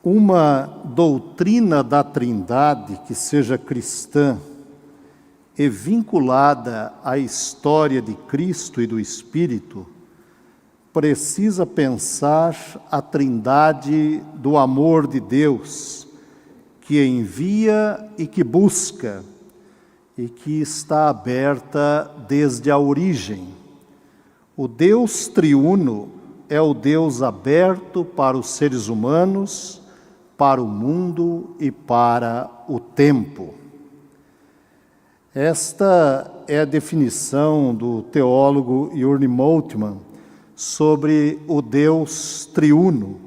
Uma doutrina da Trindade que seja cristã e vinculada à história de Cristo e do Espírito, precisa pensar a Trindade do amor de Deus, que envia e que busca, e que está aberta desde a origem. O Deus triuno é o Deus aberto para os seres humanos, para o mundo e para o tempo. Esta é a definição do teólogo Jürgen Moltmann sobre o Deus triuno,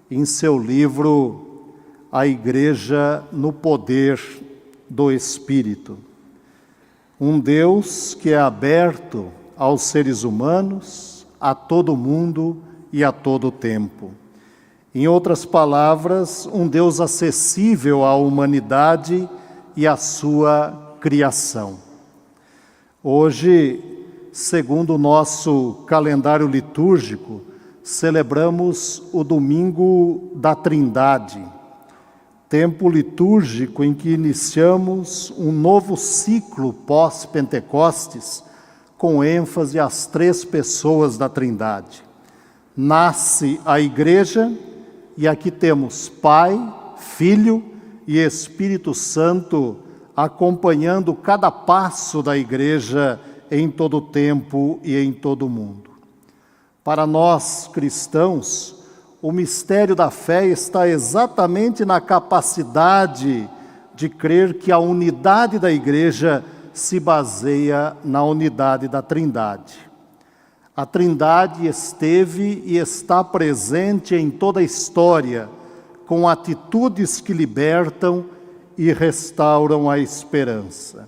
em seu livro A Igreja no Poder do Espírito. Um Deus que é aberto aos seres humanos, a todo mundo e a todo tempo. Em outras palavras, um Deus acessível à humanidade e à sua criação. Hoje, segundo o nosso calendário litúrgico, celebramos o Domingo da Trindade, tempo litúrgico em que iniciamos um novo ciclo pós-Pentecostes, com ênfase às três pessoas da Trindade. Nasce a Igreja, e aqui temos Pai, Filho e Espírito Santo acompanhando cada passo da Igreja em todo o tempo e em todo o mundo. Para nós cristãos, o mistério da fé está exatamente na capacidade de crer que a unidade da Igreja se baseia na unidade da Trindade. A Trindade esteve e está presente em toda a história, com atitudes que libertam e restauram a esperança.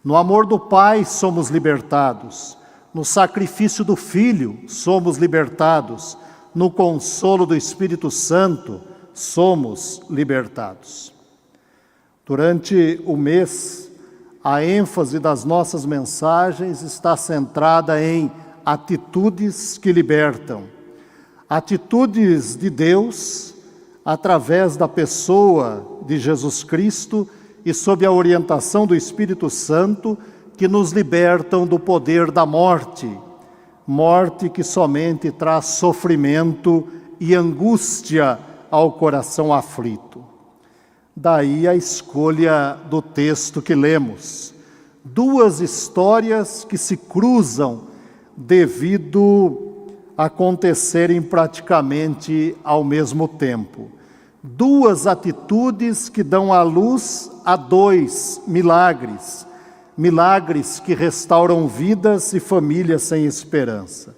No amor do Pai somos libertados, no sacrifício do Filho somos libertados, no consolo do Espírito Santo somos libertados. Durante o mês, a ênfase das nossas mensagens está centrada em atitudes que libertam. Atitudes de Deus através da pessoa de Jesus Cristo e sob a orientação do Espírito Santo que nos libertam do poder da morte. Morte que somente traz sofrimento e angústia ao coração aflito. Daí a escolha do texto que lemos. Duas histórias que se cruzam devido a acontecerem praticamente ao mesmo tempo. Duas atitudes que dão à luz a dois milagres. Milagres que restauram vidas e famílias sem esperança.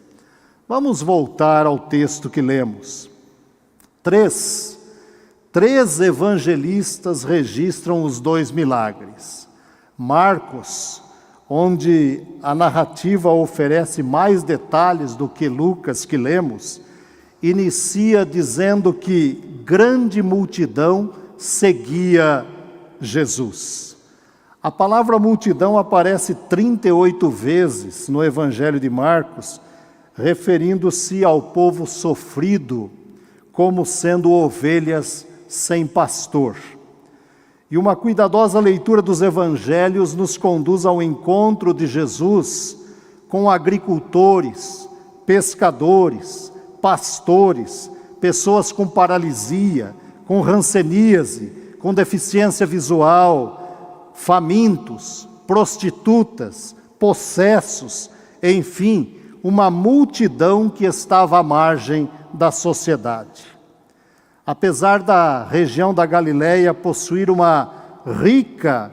Vamos voltar ao texto que lemos. Três evangelistas registram os dois milagres. Marcos, onde a narrativa oferece mais detalhes do que Lucas, que lemos, inicia dizendo que grande multidão seguia Jesus. A palavra multidão aparece 38 vezes no Evangelho de Marcos, referindo-se ao povo sofrido, como sendo ovelhas sem pastor. E uma cuidadosa leitura dos evangelhos nos conduz ao encontro de Jesus com agricultores, pescadores, pastores, pessoas com paralisia, com hanseníase, com deficiência visual, famintos, prostitutas, possessos, enfim, uma multidão que estava à margem da sociedade. Apesar da região da Galileia possuir uma rica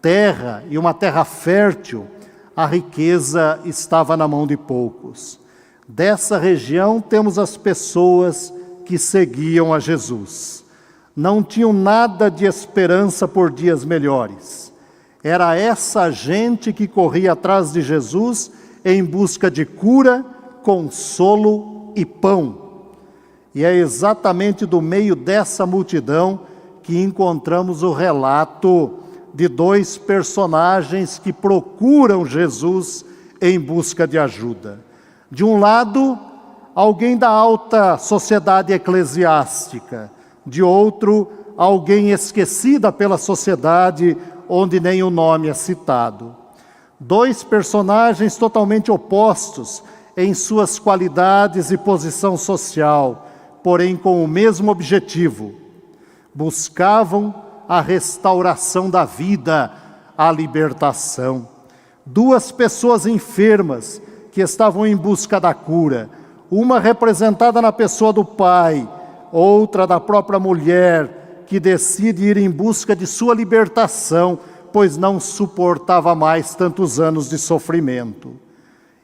terra e uma terra fértil, a riqueza estava na mão de poucos. Dessa região temos as pessoas que seguiam a Jesus. Não tinham nada de esperança por dias melhores. Era essa gente que corria atrás de Jesus em busca de cura, consolo e pão. E é exatamente do meio dessa multidão que encontramos o relato de dois personagens que procuram Jesus em busca de ajuda. De um lado, alguém da alta sociedade eclesiástica, de outro, alguém esquecida pela sociedade, onde nem o nome é citado. Dois personagens totalmente opostos em suas qualidades e posição social, porém com o mesmo objetivo. Buscavam a restauração da vida, a libertação. Duas pessoas enfermas que estavam em busca da cura, uma representada na pessoa do pai, outra da própria mulher, que decide ir em busca de sua libertação, pois não suportava mais tantos anos de sofrimento.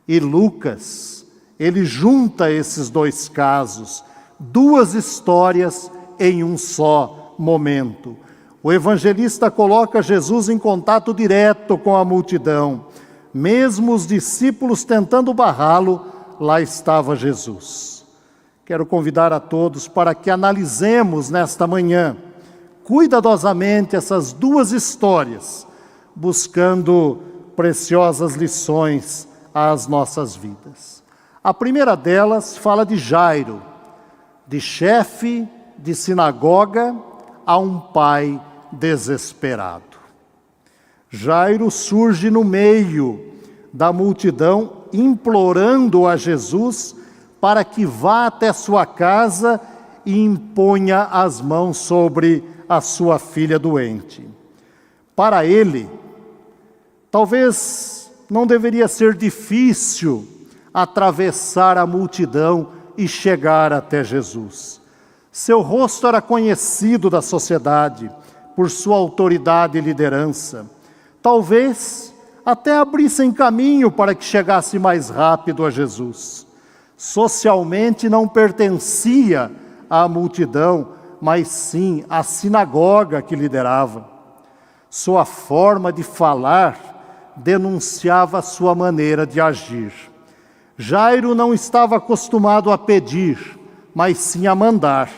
E Lucas, ele junta esses dois casos, duas histórias em um só momento. O evangelista coloca Jesus em contato direto com a multidão. Mesmo os discípulos tentando barrá-lo, lá estava Jesus. Quero convidar a todos para que analisemos nesta manhã, cuidadosamente, essas duas histórias, buscando preciosas lições às nossas vidas. A primeira delas fala de Jairo, de chefe de sinagoga a um pai desesperado. Jairo surge no meio da multidão, implorando a Jesus para que vá até sua casa e imponha as mãos sobre a sua filha doente. Para ele, talvez não deveria ser difícil atravessar a multidão e chegar até Jesus. Seu rosto era conhecido da sociedade por sua autoridade e liderança. Talvez até abrissem caminho para que chegasse mais rápido a Jesus. Socialmente não pertencia à multidão, mas sim à sinagoga que liderava. Sua forma de falar denunciava sua maneira de agir. Jairo não estava acostumado a pedir, mas sim a mandar.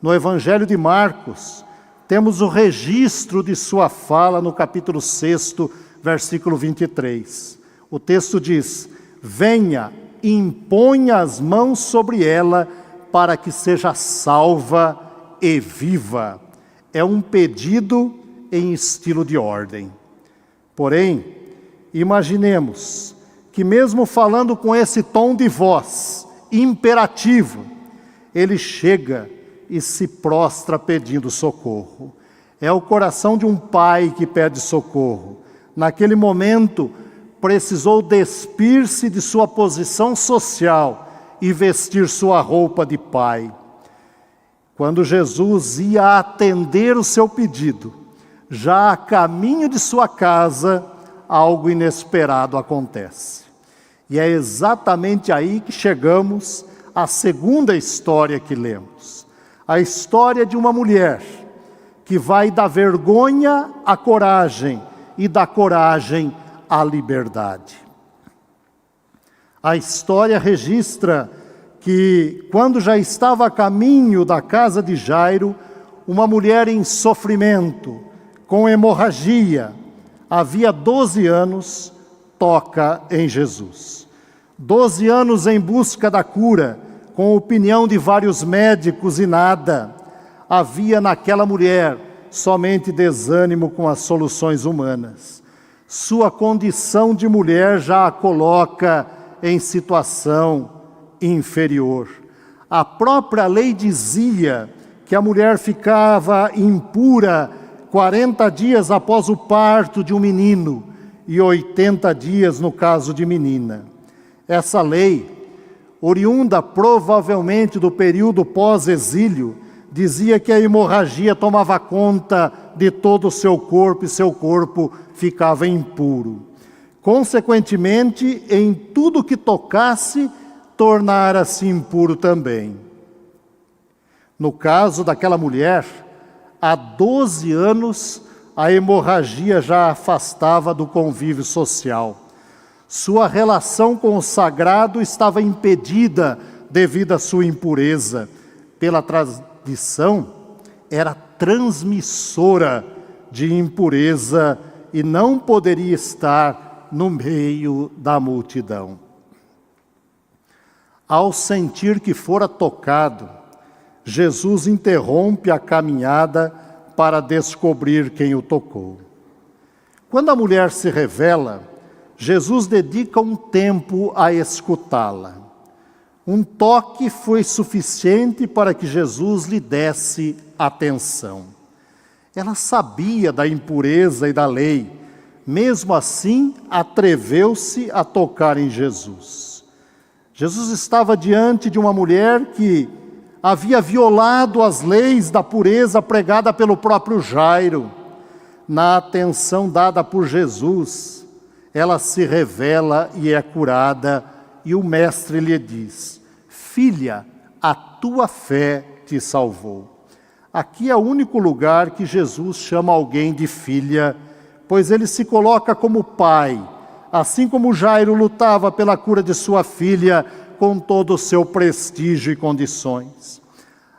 No Evangelho de Marcos, temos o registro de sua fala no capítulo 6, versículo 23. O texto diz: venha, imponha as mãos sobre ela, para que seja salva e viva. É um pedido em estilo de ordem. Porém, imaginemos que mesmo falando com esse tom de voz imperativo, ele chega e se prostra pedindo socorro. É o coração de um pai que pede socorro. Naquele momento, precisou despir-se de sua posição social e vestir sua roupa de pai. Quando Jesus ia atender o seu pedido, já a caminho de sua casa, algo inesperado acontece. E é exatamente aí que chegamos à segunda história que lemos. A história de uma mulher que vai da vergonha à coragem e da coragem à liberdade. A história registra que, quando já estava a caminho da casa de Jairo, uma mulher em sofrimento, com hemorragia, havia 12 anos, toca em Jesus. 12 anos em busca da cura, com opinião de vários médicos e nada. Havia naquela mulher somente desânimo com as soluções humanas. Sua condição de mulher já a coloca em situação inferior. A própria lei dizia que a mulher ficava impura 40 dias após o parto de um menino e 80 dias no caso de menina. Essa lei, oriunda provavelmente do período pós-exílio, dizia que a hemorragia tomava conta de todo o seu corpo e seu corpo ficava impuro. Consequentemente, em tudo que tocasse, tornara-se impuro também. No caso daquela mulher, há 12 anos, a hemorragia já a afastava do convívio social. Sua relação com o sagrado estava impedida devido à sua impureza. Pela tradição, era transmissora de impureza e não poderia estar no meio da multidão. Ao sentir que fora tocado, Jesus interrompe a caminhada para descobrir quem o tocou. Quando a mulher se revela, Jesus dedica um tempo a escutá-la. Um toque foi suficiente para que Jesus lhe desse atenção. Ela sabia da impureza e da lei, mesmo assim atreveu-se a tocar em Jesus. Jesus estava diante de uma mulher que havia violado as leis da pureza pregada pelo próprio Jairo. Na atenção dada por Jesus, ela se revela e é curada, e o mestre lhe diz: filha, a tua fé te salvou. Aqui é o único lugar que Jesus chama alguém de filha, pois ele se coloca como pai, assim como Jairo lutava pela cura de sua filha com todo o seu prestígio e condições.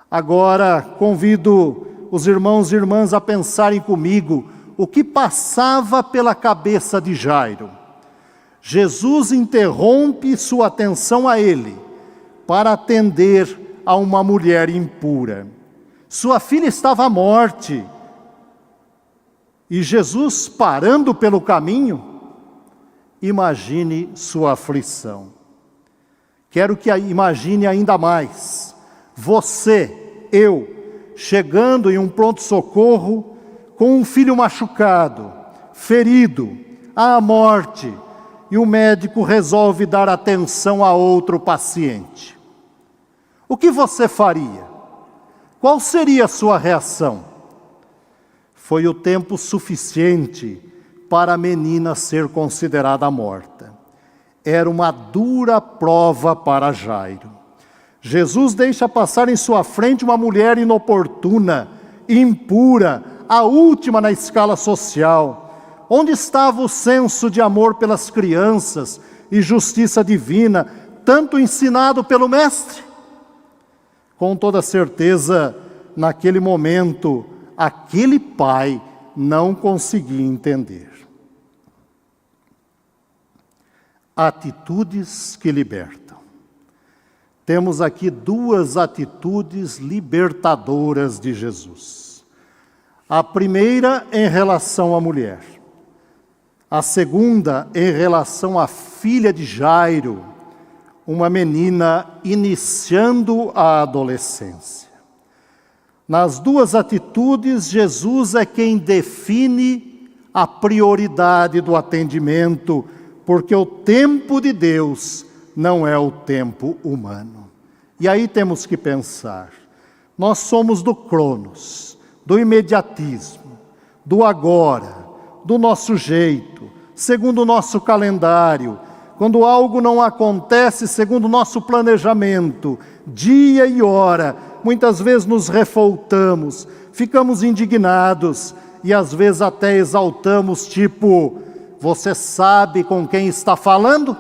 Agora convido os irmãos e irmãs a pensarem comigo o que passava pela cabeça de Jairo. Jesus interrompe sua atenção a ele para atender a uma mulher impura. Sua filha estava à morte. E Jesus, parando pelo caminho, imagine sua aflição. Quero que imagine ainda mais. Você, eu, chegando em um pronto-socorro com um filho machucado, ferido, à morte, e o médico resolve dar atenção a outro paciente. O que você faria? Qual seria a sua reação? Foi o tempo suficiente para a menina ser considerada morta. Era uma dura prova para Jairo. Jesus deixa passar em sua frente uma mulher inoportuna, impura, a última na escala social. Onde estava o senso de amor pelas crianças e justiça divina, tanto ensinado pelo Mestre? Com toda certeza, naquele momento, aquele pai não conseguia entender. Atitudes que libertam. Temos aqui duas atitudes libertadoras de Jesus. A primeira em relação à mulher. A segunda em relação à filha de Jairo, uma menina iniciando a adolescência. Nas duas atitudes, Jesus é quem define a prioridade do atendimento, porque o tempo de Deus não é o tempo humano. E aí temos que pensar, nós somos do cronos, do imediatismo, do agora, do nosso jeito, segundo o nosso calendário. Quando algo não acontece segundo o nosso planejamento, dia e hora, muitas vezes nos revoltamos, ficamos indignados e às vezes até exaltamos, tipo, você sabe com quem está falando?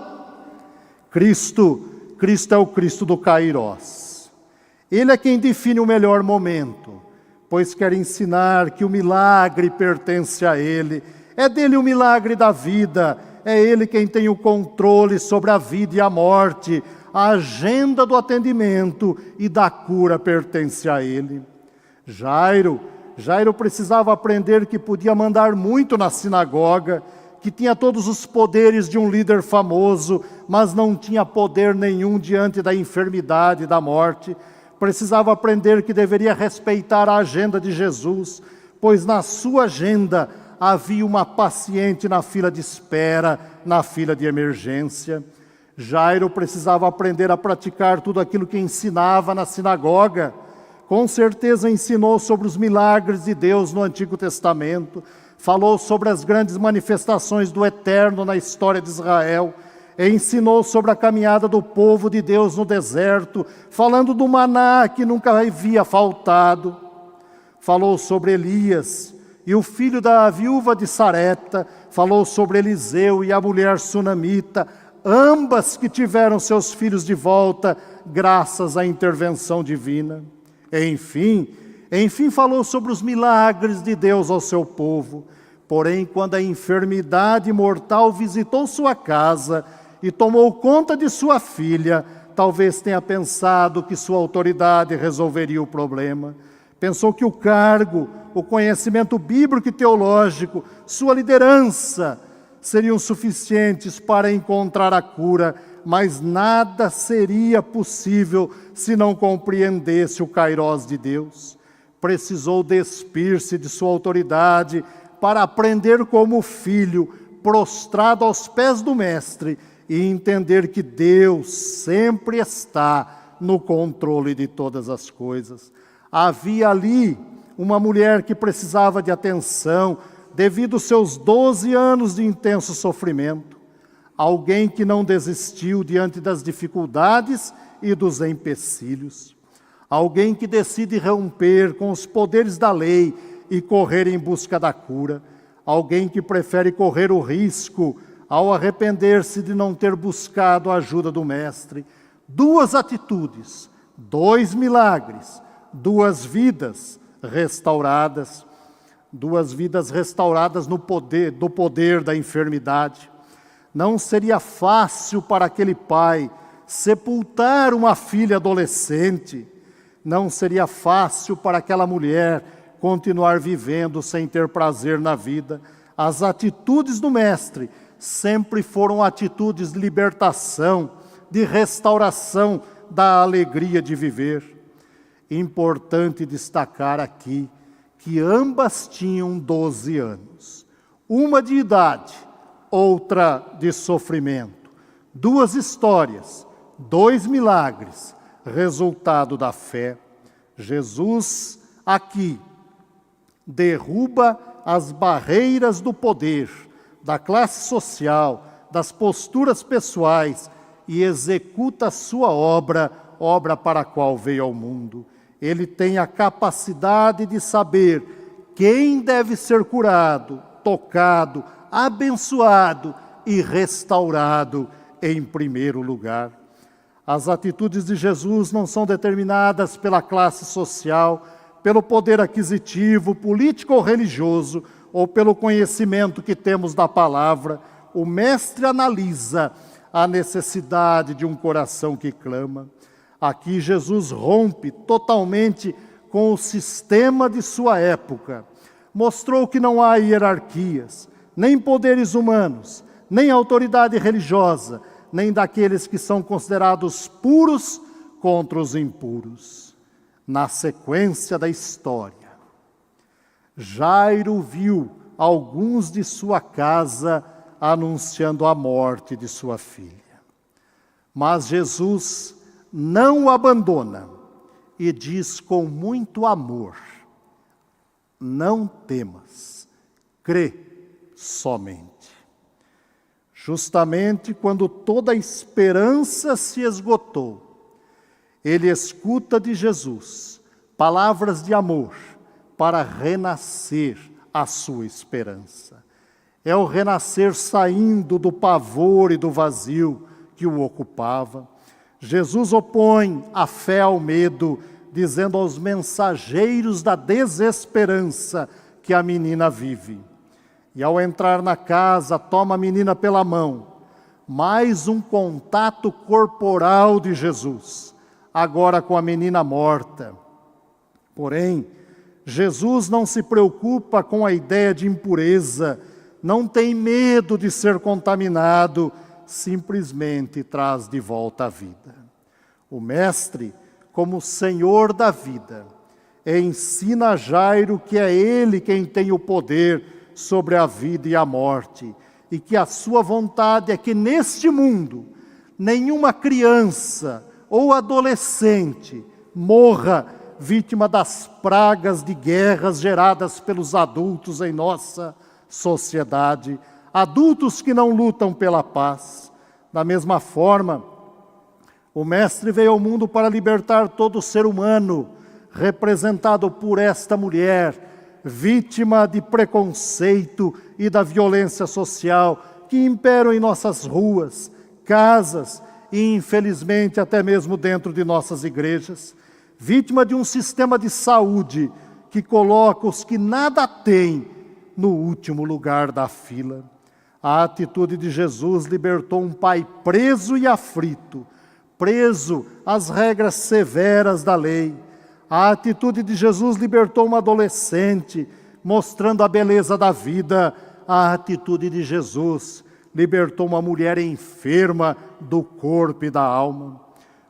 Cristo é o Cristo do Kairós. Ele é quem define o melhor momento, pois quer ensinar que o milagre pertence a Ele. É dele o milagre da vida, é Ele quem tem o controle sobre a vida e a morte. A agenda do atendimento e da cura pertence a Ele. Jairo precisava aprender que podia mandar muito na sinagoga, que tinha todos os poderes de um líder famoso, mas não tinha poder nenhum diante da enfermidade e da morte. Precisava aprender que deveria respeitar a agenda de Jesus, pois na sua agenda havia uma paciente na fila de espera, na fila de emergência. Jairo precisava aprender a praticar tudo aquilo que ensinava na sinagoga. Com certeza ensinou sobre os milagres de Deus no Antigo Testamento, falou sobre as grandes manifestações do Eterno na história de Israel, e ensinou sobre a caminhada do povo de Deus no deserto, falando do maná que nunca havia faltado. Falou sobre Elias e o filho da viúva de Sarepta, falou sobre Eliseu e a mulher sunamita, ambas que tiveram seus filhos de volta, graças à intervenção divina. Enfim, Enfim, falou sobre os milagres de Deus ao seu povo. Porém, quando a enfermidade mortal visitou sua casa e tomou conta de sua filha, talvez tenha pensado que sua autoridade resolveria o problema. Pensou que o cargo, o conhecimento bíblico e teológico, sua liderança seriam suficientes para encontrar a cura, mas nada seria possível se não compreendesse o kairós de Deus. Precisou despir-se de sua autoridade para aprender como filho, prostrado aos pés do Mestre, e entender que Deus sempre está no controle de todas as coisas. Havia ali uma mulher que precisava de atenção devido aos seus 12 anos de intenso sofrimento. Alguém que não desistiu diante das dificuldades e dos empecilhos. Alguém que decide romper com os poderes da lei e correr em busca da cura. Alguém que prefere correr o risco ao arrepender-se de não ter buscado a ajuda do Mestre. 2 atitudes, 2 milagres, 2 vidas restauradas. 2 vidas restauradas do poder da enfermidade. Não seria fácil para aquele pai sepultar uma filha adolescente. Não seria fácil para aquela mulher continuar vivendo sem ter prazer na vida. As atitudes do Mestre sempre foram atitudes de libertação, de restauração da alegria de viver. Importante destacar aqui que ambas tinham 12 anos. Uma de idade, outra de sofrimento. 2 histórias, 2 milagres, resultado da fé. Jesus aqui derruba as barreiras do poder, da classe social, das posturas pessoais e executa a sua obra para a qual veio ao mundo. Ele tem a capacidade de saber quem deve ser curado, tocado, abençoado e restaurado em primeiro lugar. As atitudes de Jesus não são determinadas pela classe social, pelo poder aquisitivo, político ou religioso, ou pelo conhecimento que temos da palavra. O Mestre analisa a necessidade de um coração que clama. Aqui Jesus rompe totalmente com o sistema de sua época. Mostrou que não há hierarquias, nem poderes humanos, nem autoridade religiosa, nem daqueles que são considerados puros contra os impuros. Na sequência da história, Jairo viu alguns de sua casa anunciando a morte de sua filha. Mas Jesus não o abandona e diz com muito amor: não temas, crê somente. Justamente quando toda a esperança se esgotou, ele escuta de Jesus palavras de amor para renascer a sua esperança. É o renascer saindo do pavor e do vazio que o ocupava. Jesus opõe a fé ao medo, dizendo aos mensageiros da desesperança que a menina vive. E ao entrar na casa, toma a menina pela mão. Mais um contato corporal de Jesus, agora com a menina morta. Porém, Jesus não se preocupa com a ideia de impureza, não tem medo de ser contaminado, simplesmente traz de volta a vida. O Mestre, como Senhor da vida, ensina a Jairo que é Ele quem tem o poder sobre a vida e a morte, e que a sua vontade é que neste mundo nenhuma criança ou adolescente morra vítima das pragas de guerras geradas pelos adultos em nossa sociedade, adultos que não lutam pela paz. Da mesma forma, o Mestre veio ao mundo para libertar todo ser humano, representado por esta mulher, vítima de preconceito e da violência social que imperam em nossas ruas, casas e, infelizmente, até mesmo dentro de nossas igrejas. Vítima de um sistema de saúde que coloca os que nada têm no último lugar da fila. A atitude de Jesus libertou um pai preso e aflito, preso às regras severas da lei. A atitude de Jesus libertou uma adolescente, mostrando a beleza da vida. A atitude de Jesus libertou uma mulher enferma do corpo e da alma.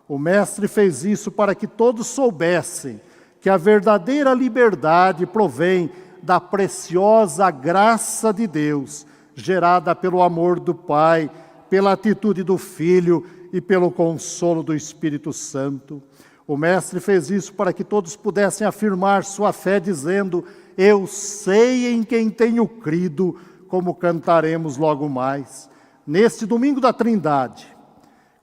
O Mestre fez isso para que todos soubessem que a verdadeira liberdade provém da preciosa graça de Deus, gerada pelo amor do Pai, pela atitude do Filho e pelo consolo do Espírito Santo. O Mestre fez isso para que todos pudessem afirmar sua fé dizendo: eu sei em quem tenho crido, como cantaremos logo mais. Neste domingo da Trindade,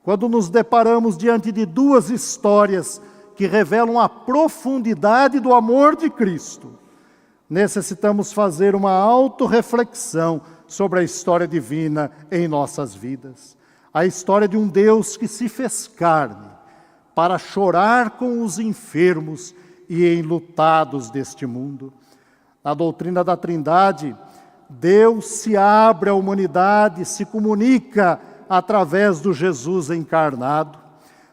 quando nos deparamos diante de duas histórias que revelam a profundidade do amor de Cristo, necessitamos fazer uma autorreflexão sobre a história divina em nossas vidas. A história de um Deus que se fez carne para chorar com os enfermos e enlutados deste mundo. Na doutrina da Trindade, Deus se abre à humanidade, se comunica através do Jesus encarnado.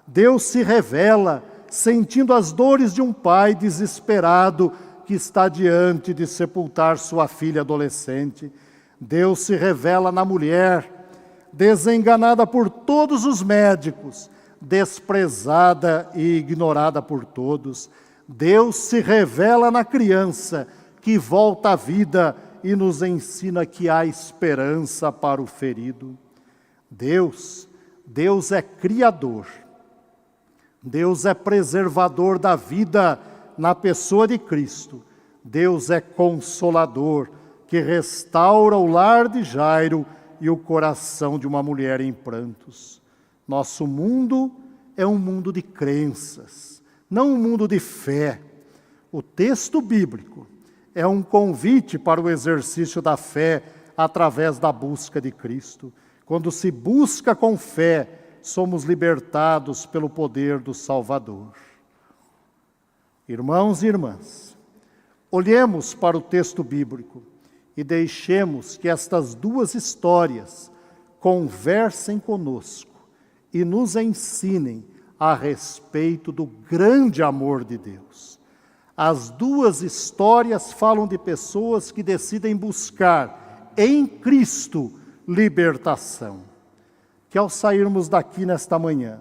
Deus se revela sentindo as dores de um pai desesperado que está diante de sepultar sua filha adolescente. Deus se revela na mulher, desenganada por todos os médicos, desprezada e ignorada por todos. Deus se revela na criança que volta à vida e nos ensina que há esperança para o ferido. Deus é criador. Deus é preservador da vida na pessoa de Cristo. Deus é consolador, que restaura o lar de Jairo e o coração de uma mulher em prantos. Nosso mundo é um mundo de crenças, não um mundo de fé. O texto bíblico é um convite para o exercício da fé através da busca de Cristo. Quando se busca com fé, somos libertados pelo poder do Salvador. Irmãos e irmãs, olhemos para o texto bíblico e deixemos que estas duas histórias conversem conosco e nos ensinem a respeito do grande amor de Deus. As duas histórias falam de pessoas que decidem buscar em Cristo libertação. Que ao sairmos daqui nesta manhã,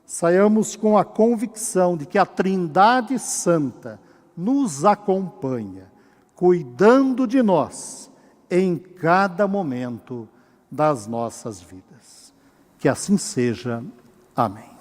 saiamos com a convicção de que a Trindade Santa nos acompanha, cuidando de nós em cada momento das nossas vidas. Que assim seja. Amém.